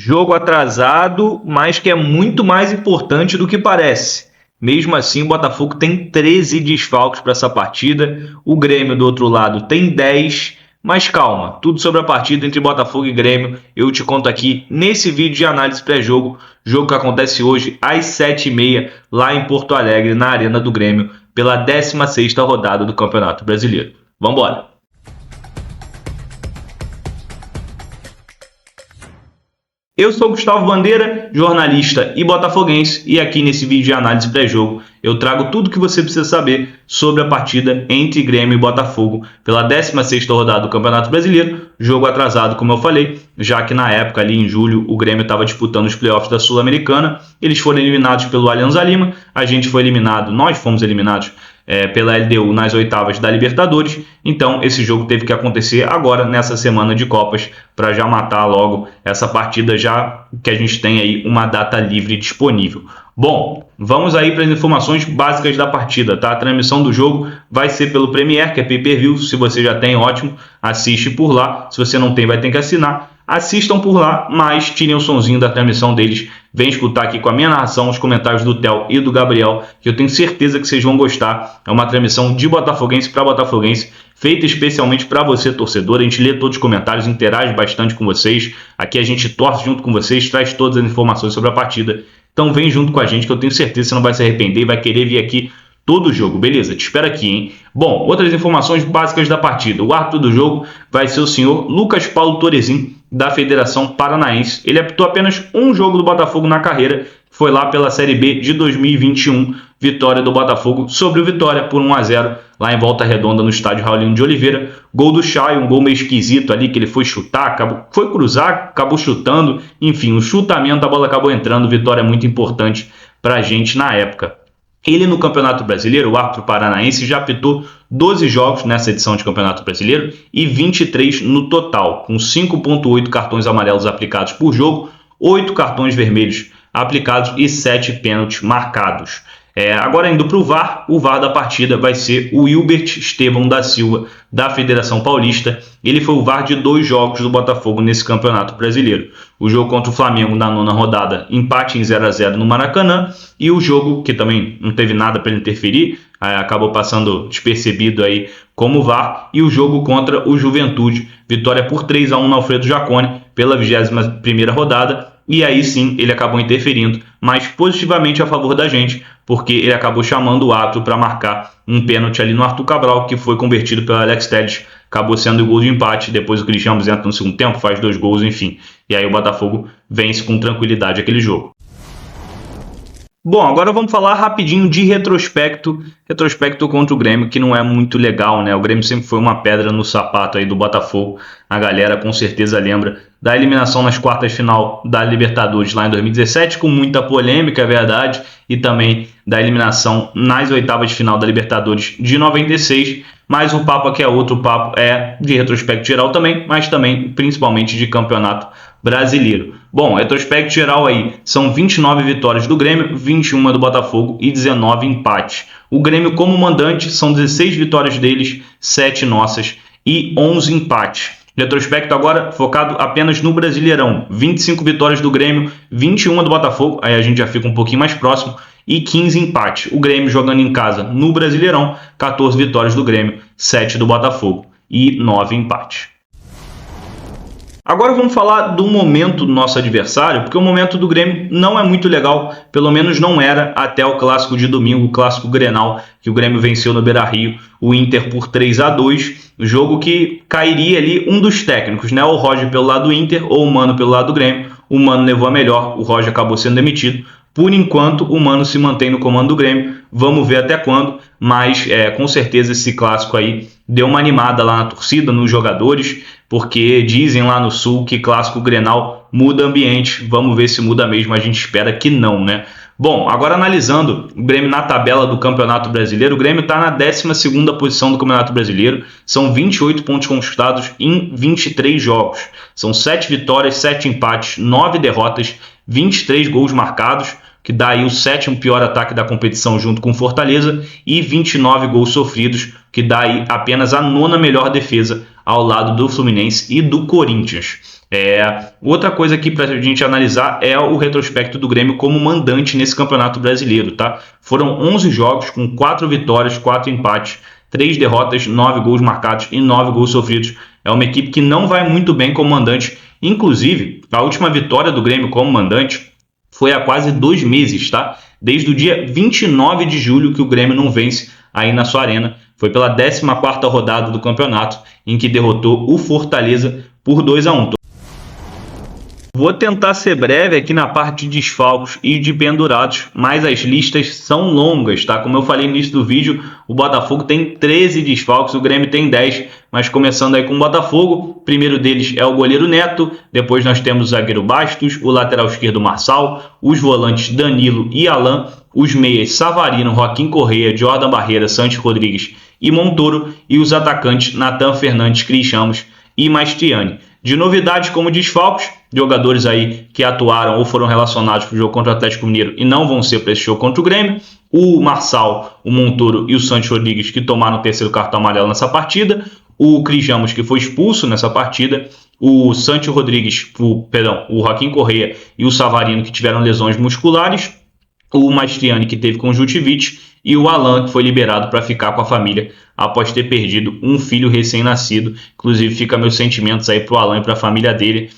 Jogo atrasado, mas que é muito mais importante do que parece. Mesmo assim, o Botafogo tem 13 desfalques para essa partida. O Grêmio, do outro lado, tem 10. Mas calma, tudo sobre a partida entre Botafogo e Grêmio eu te conto aqui nesse vídeo de análise pré-jogo. Jogo que acontece hoje às 7h30 lá em Porto Alegre, na Arena do Grêmio, pela 16ª rodada do Campeonato Brasileiro. Vamos embora! Eu sou Gustavo Bandeira, jornalista e botafoguense, e aqui nesse vídeo de análise pré-jogo eu trago tudo o que você precisa saber sobre a partida entre Grêmio e Botafogo pela 16ª rodada do Campeonato Brasileiro, jogo atrasado, como eu falei, já que na época, ali em julho, o Grêmio estava disputando os playoffs da Sul-Americana, eles foram eliminados pelo Alianza Lima, nós fomos eliminados pela LDU nas oitavas da Libertadores, então esse jogo teve que acontecer agora nessa semana de Copas para já matar logo essa partida, já que a gente tem aí uma data livre disponível. Bom, vamos aí para as informações básicas da partida, tá? A transmissão do jogo vai ser pelo Premiere, que é pay-per-view. Se você já tem, ótimo, assiste por lá. Se você não tem, vai ter que assinar. Assistam por lá, mas tirem o sonzinho da transmissão deles. Vem escutar aqui com a minha narração os comentários do Theo e do Gabriel, que eu tenho certeza que vocês vão gostar. É uma transmissão de botafoguense para botafoguense, feita especialmente para você, torcedor. A gente lê todos os comentários, interage bastante com vocês. Aqui a gente torce junto com vocês, traz todas as informações sobre a partida. Então vem junto com a gente, que eu tenho certeza que você não vai se arrepender e vai querer vir aqui todo o jogo, beleza? Te espero aqui, hein? Bom, outras informações básicas da partida. O árbitro do jogo vai ser o senhor Lucas Paulo Torezin, da Federação Paranaense. Ele apitou apenas um jogo do Botafogo na carreira, foi lá pela Série B de 2021, vitória do Botafogo sobre o Vitória por 1-0, lá em Volta Redonda, no estádio Raulino de Oliveira. Gol do Chay, um gol meio esquisito ali, que ele foi chutar, foi cruzar, acabou chutando, enfim, o chutamento, a bola acabou entrando, vitória muito importante pra gente na época. Ele no Campeonato Brasileiro, o árbitro paranaense, já apitou 12 jogos nessa edição de Campeonato Brasileiro e 23 no total, com 5,8 cartões amarelos aplicados por jogo, 8 cartões vermelhos aplicados e 7 pênaltis marcados. Agora indo para o VAR da partida vai ser o Wilbert Estevão da Silva, da Federação Paulista. Ele foi o VAR de 2 jogos do Botafogo nesse Campeonato Brasileiro. O jogo contra o Flamengo na 9ª rodada, empate em 0-0 no Maracanã, e o jogo, que também não teve nada para ele interferir, acabou passando despercebido aí como VAR, e o jogo contra o Juventude, vitória por 3-1 no Alfredo Jaconi, pela 21ª rodada, e aí sim ele acabou interferindo, mas positivamente a favor da gente, porque ele acabou chamando o árbitro para marcar um pênalti ali no Arthur Cabral, que foi convertido pelo Alex Telles, acabou sendo o gol de empate. Depois o Cristiano entra no segundo tempo, faz 2 gols, enfim, e aí o Botafogo vence com tranquilidade aquele jogo. Bom, agora vamos falar rapidinho de retrospecto contra o Grêmio, que não é muito legal, né? O Grêmio sempre foi uma pedra no sapato aí do Botafogo, a galera com certeza lembra da eliminação nas quartas de final da Libertadores lá em 2017, com muita polêmica, é verdade, e também da eliminação nas oitavas de final da Libertadores de 96, mas o papo aqui é outro, o papo é de retrospecto geral também, mas também principalmente de Campeonato Brasileiro. Bom, retrospecto geral aí, são 29 vitórias do Grêmio, 21 do Botafogo e 19 empates. O Grêmio como mandante são 16 vitórias deles, 7 nossas e 11 empates. Retrospecto agora focado apenas no Brasileirão, 25 vitórias do Grêmio, 21 do Botafogo, aí a gente já fica um pouquinho mais próximo, e 15 empates. O Grêmio jogando em casa no Brasileirão, 14 vitórias do Grêmio, 7 do Botafogo e 9 empates. Agora vamos falar do momento do nosso adversário, porque o momento do Grêmio não é muito legal, pelo menos não era até o clássico de domingo, o clássico Grenal, que o Grêmio venceu no Beira-Rio, o Inter por 3-2, jogo que cairia ali um dos técnicos, né? O Roger pelo lado do Inter ou o Mano pelo lado do Grêmio. O Mano levou a melhor, o Roger acabou sendo demitido. Por enquanto, o Mano se mantém no comando do Grêmio, vamos ver até quando, mas com certeza esse clássico aí deu uma animada lá na torcida, nos jogadores, porque dizem lá no Sul que clássico Grenal muda ambiente, vamos ver se muda mesmo, a gente espera que não, né? Bom, agora analisando o Grêmio na tabela do Campeonato Brasileiro, o Grêmio está na 12ª posição do Campeonato Brasileiro, são 28 pontos conquistados em 23 jogos, são 7 vitórias, 7 empates, 9 derrotas, 23 gols marcados, que dá aí o 7º pior ataque da competição junto com o Fortaleza, e 29 gols sofridos, que dá aí apenas a 9ª melhor defesa ao lado do Fluminense e do Corinthians. Outra coisa aqui para a gente analisar é o retrospecto do Grêmio como mandante nesse Campeonato Brasileiro, tá? Foram 11 jogos com 4 vitórias, 4 empates, 3 derrotas, 9 gols marcados e 9 gols sofridos. É uma equipe que não vai muito bem como mandante. Inclusive, a última vitória do Grêmio como mandante foi há quase 2 meses, tá? Desde o dia 29 de julho que o Grêmio não vence aí na sua arena. Foi pela 14ª rodada do campeonato, em que derrotou o Fortaleza por 2-1. Vou tentar ser breve aqui na parte de desfalques e de pendurados, mas as listas são longas, tá? Como eu falei no início do vídeo, o Botafogo tem 13 desfalques, o Grêmio tem 10, mas começando aí com o Botafogo, o primeiro deles é o goleiro Neto, depois nós temos o zagueiro Bastos, o lateral esquerdo Marçal, os volantes Danilo e Alan, os meias Savarino, Joaquim Correia, Jordan Barreira, Santos Rodrigues e Montoro, e os atacantes Natan Fernandes, Cris Ramos e Mastriani. De novidades como desfalques, jogadores aí que atuaram ou foram relacionados para o jogo contra o Atlético Mineiro e não vão ser para esse jogo contra o Grêmio, o Marçal, o Montoro e o Santos Rodrigues, que tomaram o 3º cartão amarelo nessa partida, o Cris Ramos, que foi expulso nessa partida, o Santos Rodrigues, o Joaquim Correia e o Savarino, que tiveram lesões musculares, o Mastriani, que teve conjuntivite, e o Alan, que foi liberado para ficar com a família após ter perdido um filho recém-nascido. Inclusive, fica meus sentimentos aí para o Alan e para a família dele.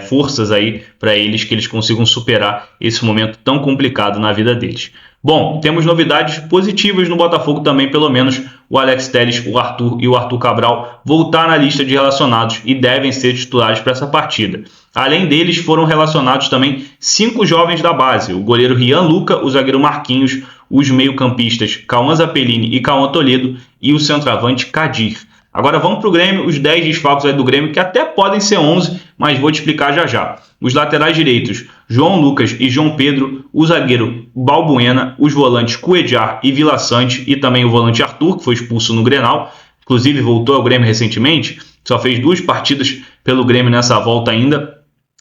Forças aí para eles, que eles consigam superar esse momento tão complicado na vida deles. Bom, temos novidades positivas no Botafogo também, pelo menos o Alex Telles, o Arthur e o Arthur Cabral voltar na lista de relacionados e devem ser titulares para essa partida. Além deles, foram relacionados também 5 jovens da base, o goleiro Rian Luca, o zagueiro Marquinhos, os meio-campistas Cauã Zappellini e Cauã Toledo e o centroavante Kadir. Agora vamos para o Grêmio, os 10 desfalques aí do Grêmio, que até podem ser 11, mas vou te explicar já já. Os laterais direitos, João Lucas e João Pedro, o zagueiro Balbuena, os volantes Cuejar e Vila Sante, e também o volante Arthur, que foi expulso no Grenal, inclusive voltou ao Grêmio recentemente, só fez 2 partidas pelo Grêmio nessa volta ainda.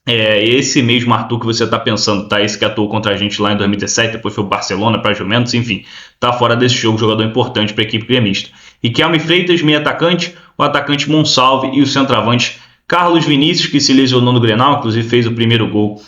Esse mesmo Arthur que você está pensando, tá? Esse que atuou contra a gente lá em 2017, depois foi o Barcelona para Juventus, enfim, tá fora desse jogo, jogador importante para a equipe gremista. Riquelme Freitas, meio atacante, o atacante Monsalve e o centroavante Carlos Vinícius, que se lesionou no Grenal, inclusive fez o primeiro gol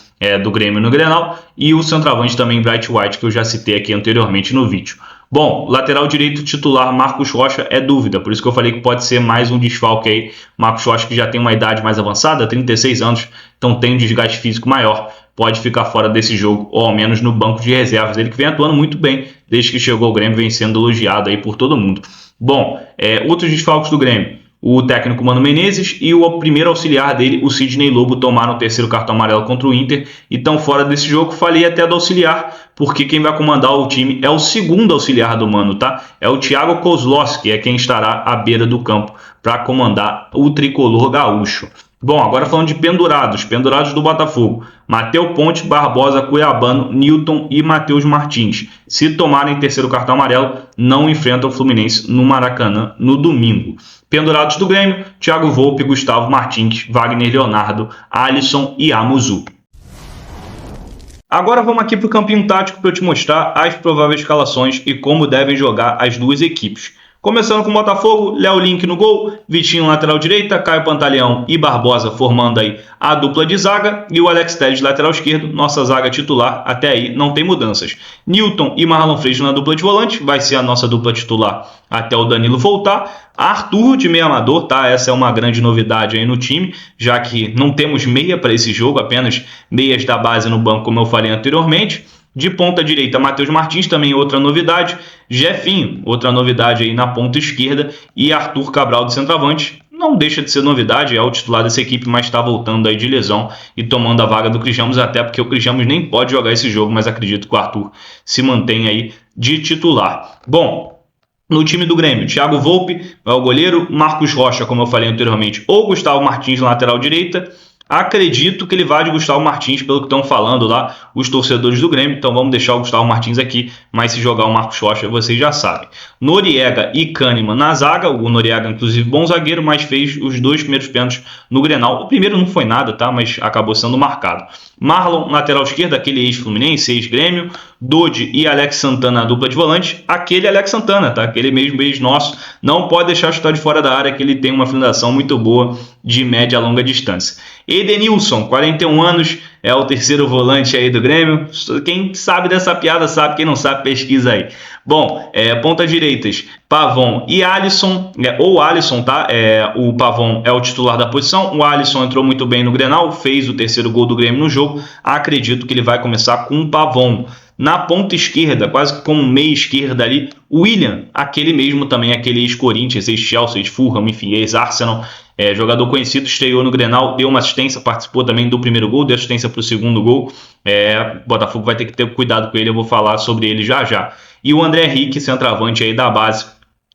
do Grêmio no Grenal, e o centroavante também Bright White, que eu já citei aqui anteriormente no vídeo. Bom, lateral direito titular Marcos Rocha é dúvida, por isso que eu falei que pode ser mais um desfalque aí. Marcos Rocha, que já tem uma idade mais avançada, 36 anos, então tem um desgaste físico maior, pode ficar fora desse jogo, ou ao menos no banco de reservas. Ele que vem atuando muito bem desde que chegou ao Grêmio, vem sendo elogiado aí por todo mundo. Bom, outros desfalques do Grêmio. O técnico Mano Menezes e o primeiro auxiliar dele, o Sidney Lobo, tomaram o 3º cartão amarelo contra o Inter e estão fora desse jogo. Falei até do auxiliar, porque quem vai comandar o time é o segundo auxiliar do Mano, tá? É o Thiago Kozlowski, é quem estará à beira do campo para comandar o tricolor gaúcho. Bom, agora falando de pendurados do Botafogo. Matheus Ponte, Barbosa, Cuiabano, Newton e Matheus Martins. Se tomarem 3º cartão amarelo, não enfrentam o Fluminense no Maracanã no domingo. Pendurados do Grêmio, Thiago Volpe, Gustavo Martins, Wagner Leonardo, Alisson e Amuzu. Agora vamos aqui para o campinho tático para eu te mostrar as prováveis escalações e como devem jogar as duas equipes. Começando com o Botafogo, Léo Link no gol, Vitinho lateral direita, Caio Pantaleão e Barbosa formando aí a dupla de zaga e o Alex Telles lateral esquerdo, nossa zaga titular, até aí não tem mudanças. Newton e Marlon Freixo na dupla de volante, vai ser a nossa dupla titular até o Danilo voltar. Arthur de meio amador, tá? Essa é uma grande novidade aí no time, já que não temos meia para esse jogo, apenas meias da base no banco, como eu falei anteriormente. De ponta direita, Matheus Martins, também outra novidade. Jefinho, outra novidade aí na ponta esquerda. E Arthur Cabral de centroavante. Não deixa de ser novidade, é o titular dessa equipe, mas está voltando aí de lesão e tomando a vaga do Cris Ramos, até porque o Cris Ramos nem pode jogar esse jogo, mas acredito que o Arthur se mantém aí de titular. Bom, no time do Grêmio, Thiago Volpe é o goleiro, Marcos Rocha, como eu falei anteriormente, ou Gustavo Martins na lateral direita, Acredito que ele vá de Gustavo Martins, pelo que estão falando lá os torcedores do Grêmio. Então vamos deixar o Gustavo Martins aqui, mas se jogar o Marcos Rocha, vocês já sabem. Noriega e Kahneman na zaga. O Noriega, inclusive, bom zagueiro, mas fez os 2 primeiros pênaltis no Grenal. O primeiro não foi nada, tá? Mas acabou sendo marcado. Marlon, lateral esquerdo, aquele ex-Fluminense, ex-Grêmio. Dodi e Alex Santana, dupla de volante. Aquele Alex Santana, tá? Aquele mesmo ex-nosso. Não pode deixar chutar de fora da área, que ele tem uma finalização muito boa de média a longa distância. Edenilson, 41 anos, é o terceiro volante aí do Grêmio. Quem sabe dessa piada sabe, quem não sabe pesquisa aí. Bom, pontas direitas, Pavon e Alisson, ou Alisson, tá? O Pavon é o titular da posição, o Alisson entrou muito bem no Grenal, fez o terceiro gol do Grêmio no jogo. Acredito que ele vai começar com o Pavon. Na ponta esquerda, quase que como meia esquerda ali, o William, aquele mesmo também, aquele ex-Corinthians, ex-Chelsea, ex-Fulham, enfim, ex-Arsenal, jogador conhecido, estreou no Grenal, deu uma assistência, participou também do primeiro gol, deu assistência para o segundo gol. O Botafogo vai ter que ter cuidado com ele, eu vou falar sobre ele já já. E o André Henrique, centroavante aí da base,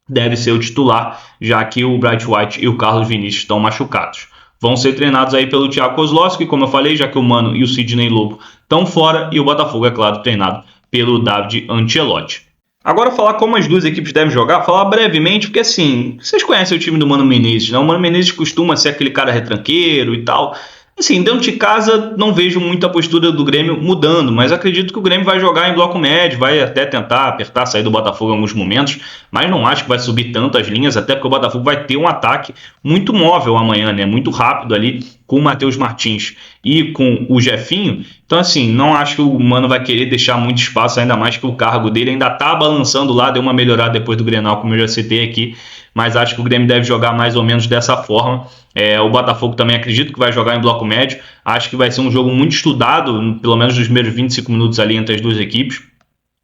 deve ser o titular, já que o Bright White e o Carlos Vinícius estão machucados. Vão ser treinados aí pelo Thiago Kozlowski, como eu falei, já que o Mano e o Sidney Lobo estão fora, e o Botafogo, é claro, treinado pelo David Ancelotti. Agora falar como as duas equipes devem jogar, falar brevemente, porque assim, vocês conhecem o time do Mano Menezes, né? O Mano Menezes costuma ser aquele cara retranqueiro e tal. Assim, dentro de casa não vejo muito a postura do Grêmio mudando, mas acredito que o Grêmio vai jogar em bloco médio, vai até tentar apertar, sair do Botafogo em alguns momentos, mas não acho que vai subir tanto as linhas, até porque o Botafogo vai ter um ataque muito móvel amanhã, né? Muito rápido ali, com o Matheus Martins e com o Jefinho. Então, assim, não acho que o Mano vai querer deixar muito espaço, ainda mais que o cargo dele ainda tá balançando lá, deu uma melhorada depois do Grenal, como eu já citei aqui, mas acho que o Grêmio deve jogar mais ou menos dessa forma. O Botafogo também acredito que vai jogar em bloco médio, acho que vai ser um jogo muito estudado, pelo menos nos primeiros 25 minutos ali entre as duas equipes.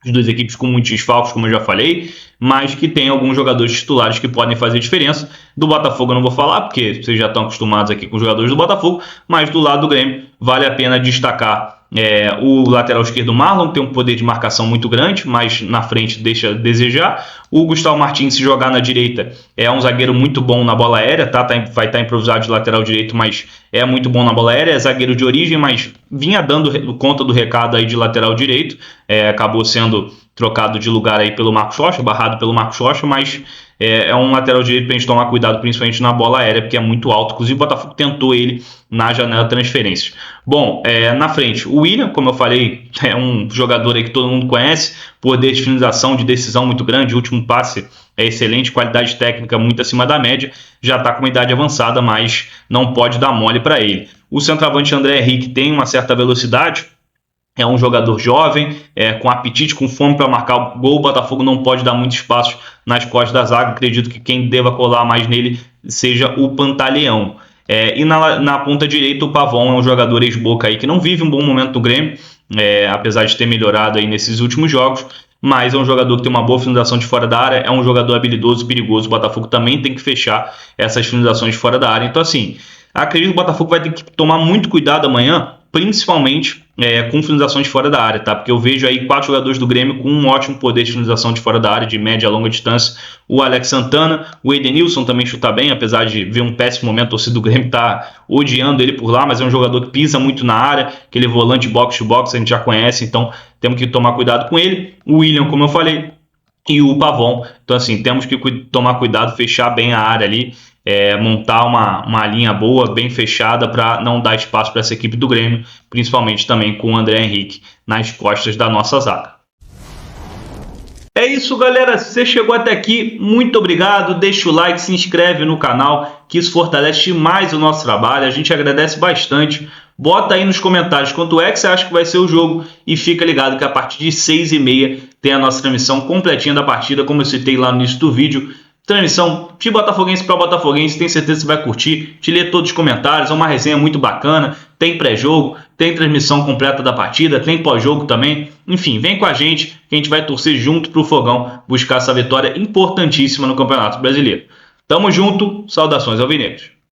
As duas equipes com muitos desfalques, como eu já falei, mas que tem alguns jogadores titulares que podem fazer diferença. Do Botafogo eu não vou falar, porque vocês já estão acostumados aqui com os jogadores do Botafogo, mas do lado do Grêmio vale a pena destacar o lateral esquerdo Marlon, tem um poder de marcação muito grande, mas na frente deixa a desejar. O Gustavo Martins, se jogar na direita, é um zagueiro muito bom na bola aérea, tá? Vai estar improvisado de lateral direito, mas é muito bom na bola aérea, é zagueiro de origem, mas vinha dando conta do recado aí de lateral direito, acabou sendo trocado de lugar aí pelo Marcos Rocha, barrado pelo Marcos Rocha, mas é um lateral direito para a gente tomar cuidado, principalmente na bola aérea, porque é muito alto. Inclusive o Botafogo tentou ele na janela de transferências. Bom, na frente, o William, como eu falei, é um jogador aí que todo mundo conhece, poder de finalização, de decisão muito grande, o último passe é excelente, qualidade técnica muito acima da média, já está com uma idade avançada, mas não pode dar mole para ele. O centroavante André Henrique tem uma certa velocidade, é um jogador jovem, com apetite, com fome para marcar o gol. O Botafogo não pode dar muito espaço nas costas da zaga. Acredito que quem deva colar mais nele seja o Pantaleão. E na ponta direita, o Pavon é um jogador ex-Boca aí que não vive um bom momento do Grêmio, apesar de ter melhorado aí nesses últimos jogos. Mas é um jogador que tem uma boa finalização de fora da área, é um jogador habilidoso, perigoso. O Botafogo também tem que fechar essas finalizações de fora da área. Então, assim, acredito que o Botafogo vai ter que tomar muito cuidado amanhã, principalmente com finalizações de fora da área, tá? Porque eu vejo aí 4 jogadores do Grêmio com um ótimo poder de finalização de fora da área, de média a longa distância. O Alex Santana, o Edenilson também chuta bem, apesar de ver um péssimo momento, a torcida do Grêmio tá odiando ele por lá, mas é um jogador que pisa muito na área, aquele volante box-to-box, a gente já conhece, então temos que tomar cuidado com ele. O William, como eu falei, e o Pavon. Então, assim, temos que tomar cuidado, fechar bem a área ali, montar uma linha boa, bem fechada, para não dar espaço para essa equipe do Grêmio, principalmente também com o André Henrique nas costas da nossa zaga. É isso, galera. Se você chegou até aqui, muito obrigado. Deixa o like, se inscreve no canal, que isso fortalece mais o nosso trabalho. A gente agradece bastante. Bota aí nos comentários quanto é que você acha que vai ser o jogo e fica ligado que a partir de 6h30 tem a nossa transmissão completinha da partida, como eu citei lá no início do vídeo. Transmissão de botafoguense para botafoguense, tenho certeza que você vai curtir. Te lê todos os comentários, é uma resenha muito bacana. Tem pré-jogo, tem transmissão completa da partida, tem pós-jogo também. Enfim, vem com a gente que a gente vai torcer junto para o Fogão buscar essa vitória importantíssima no Campeonato Brasileiro. Tamo junto, saudações alvinegros.